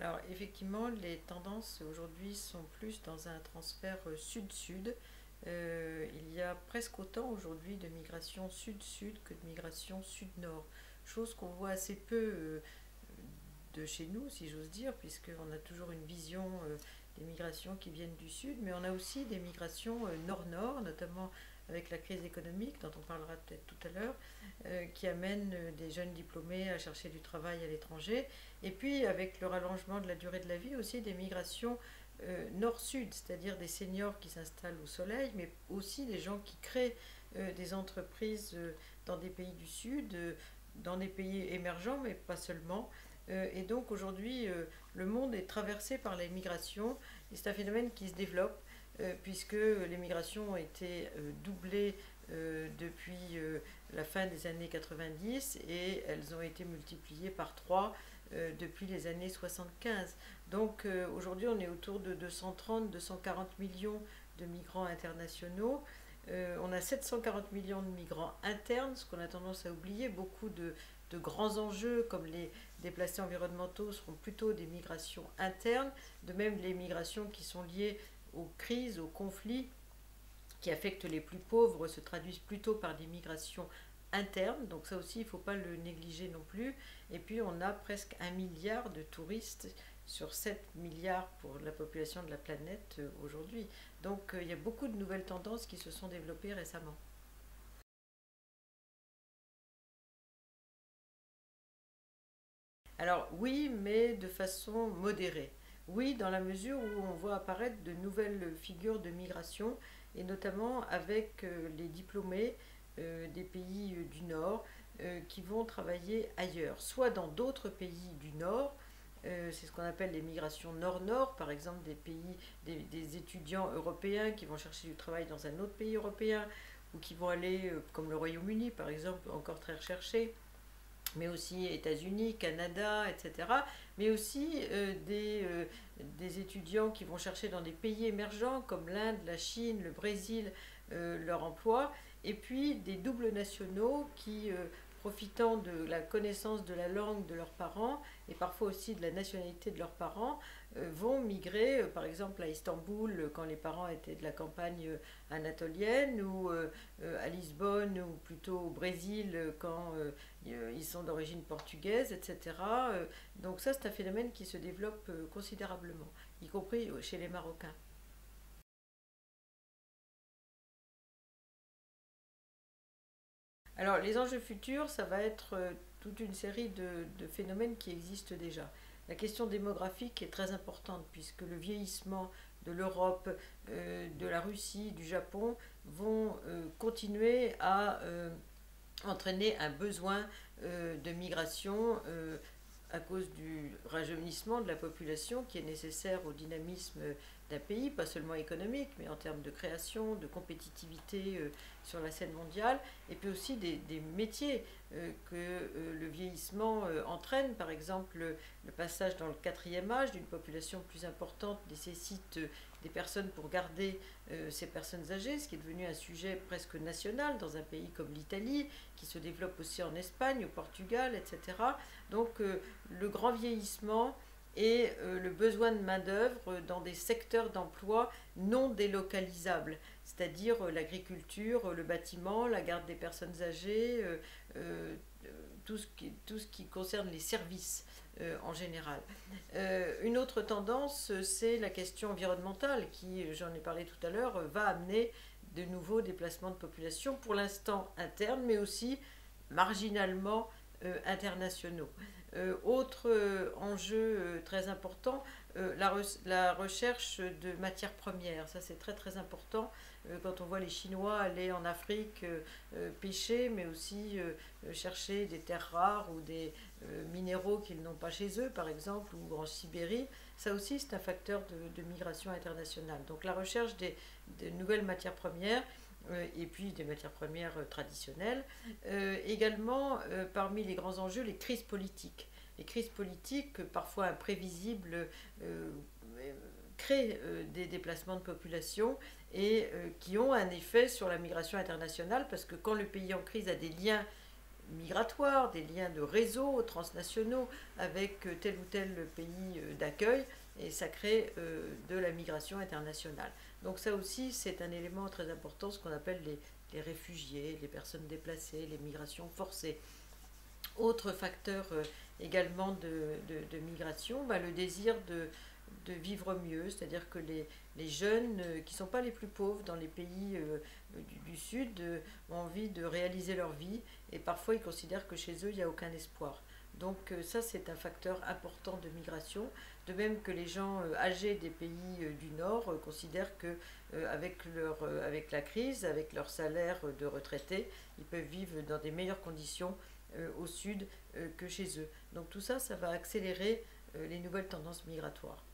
Alors effectivement, les tendances aujourd'hui sont plus dans un transfert sud-sud. Il y a presque autant aujourd'hui de migration sud-sud que de migration sud-nord. Chose qu'on voit assez peu de chez nous, si j'ose dire, puisqu'on a toujours une vision des migrations qui viennent du sud, mais on a aussi des migrations nord-nord, notamment avec la crise économique, dont on parlera peut-être tout à l'heure, qui amène des jeunes diplômés à chercher du travail à l'étranger. Et puis, avec le rallongement de la durée de la vie, aussi des migrations nord-sud, c'est-à-dire des seniors qui s'installent au soleil, mais aussi des gens qui créent des entreprises dans des pays du sud, dans des pays émergents, mais pas seulement. Et donc aujourd'hui, le monde est traversé par les migrations, et c'est un phénomène qui se développe, puisque les migrations ont été doublées depuis la fin des années 90 et elles ont été multipliées par 3 depuis les années 75. Donc aujourd'hui, on est autour de 230-240 millions de migrants internationaux. On a 740 millions de migrants internes, ce qu'on a tendance à oublier. Beaucoup de grands enjeux comme les déplacés environnementaux seront plutôt des migrations internes. De même, les migrations qui sont liées aux crises, aux conflits qui affectent les plus pauvres se traduisent plutôt par des migrations internes. Donc ça aussi, il ne faut pas le négliger non plus. Et puis, on a presque 1 milliard de touristes sur 7 milliards pour la population de la planète aujourd'hui. Donc il y a beaucoup de nouvelles tendances qui se sont développées récemment. Alors oui, mais de façon modérée. Oui, dans la mesure où on voit apparaître de nouvelles figures de migration, et notamment avec les diplômés des pays du Nord qui vont travailler ailleurs, soit dans d'autres pays du Nord, c'est ce qu'on appelle les migrations nord-nord, par exemple des étudiants européens qui vont chercher du travail dans un autre pays européen, ou qui vont aller, comme le Royaume-Uni par exemple, encore très recherché, mais aussi États-Unis, Canada, etc. Mais aussi des étudiants qui vont chercher dans des pays émergents comme l'Inde, la Chine, le Brésil, leur emploi. Et puis des doubles nationaux qui, profitant de la connaissance de la langue de leurs parents et parfois aussi de la nationalité de leurs parents, vont migrer, par exemple à Istanbul quand les parents étaient de la campagne anatolienne, ou à Lisbonne, ou plutôt au Brésil quand ils sont d'origine portugaise, etc. Donc ça, c'est un phénomène qui se développe considérablement, y compris chez les Marocains. Alors les enjeux futurs, ça va être toute une série de phénomènes qui existent déjà. La question démographique est très importante puisque le vieillissement de l'Europe, de la Russie, du Japon vont continuer à entraîner un besoin de migration à cause du rajeunissement de la population qui est nécessaire au dynamisme d'un pays, pas seulement économique, mais en termes de création, de compétitivité sur la scène mondiale, et puis aussi des métiers que le vieillissement entraîne. Par exemple, le passage dans le quatrième âge d'une population plus importante nécessite des personnes pour garder ces personnes âgées, ce qui est devenu un sujet presque national dans un pays comme l'Italie, qui se développe aussi en Espagne, au Portugal, etc. Donc le grand vieillissement et le besoin de main-d'œuvre dans des secteurs d'emploi non délocalisables, c'est-à-dire l'agriculture, le bâtiment, la garde des personnes âgées, euh, tout ce qui concerne les services en général. Une autre tendance, c'est la question environnementale qui, j'en ai parlé tout à l'heure, va amener de nouveaux déplacements de population, pour l'instant internes, mais aussi marginalement internationaux. Autre enjeu très important, la recherche de matières premières. Ça, c'est très très important quand on voit les Chinois aller en Afrique pêcher, mais aussi chercher des terres rares ou des minéraux qu'ils n'ont pas chez eux, par exemple, ou en Sibérie. Ça aussi, c'est un facteur de migration internationale. Donc la recherche des nouvelles matières premières et puis des matières premières traditionnelles. Également, parmi les grands enjeux, les crises politiques. Les crises politiques, parfois imprévisibles, euh, créent des déplacements de population et qui ont un effet sur la migration internationale parce que quand le pays en crise a des liens migratoires, des liens de réseaux transnationaux avec tel ou tel pays d'accueil, et ça crée de la migration internationale. Donc ça aussi, c'est un élément très important, ce qu'on appelle les réfugiés, les personnes déplacées, les migrations forcées. Autre facteur également de migration, bah, le désir de vivre mieux, c'est-à-dire que les jeunes qui ne sont pas les plus pauvres dans les pays du Sud ont envie de réaliser leur vie et parfois ils considèrent que chez eux il n'y a aucun espoir. Donc ça c'est un facteur important de migration, de même que les gens âgés des pays du Nord considèrent que avec la crise, avec leur salaire de retraité, ils peuvent vivre dans des meilleures conditions au Sud que chez eux. Donc tout ça, ça va accélérer les nouvelles tendances migratoires.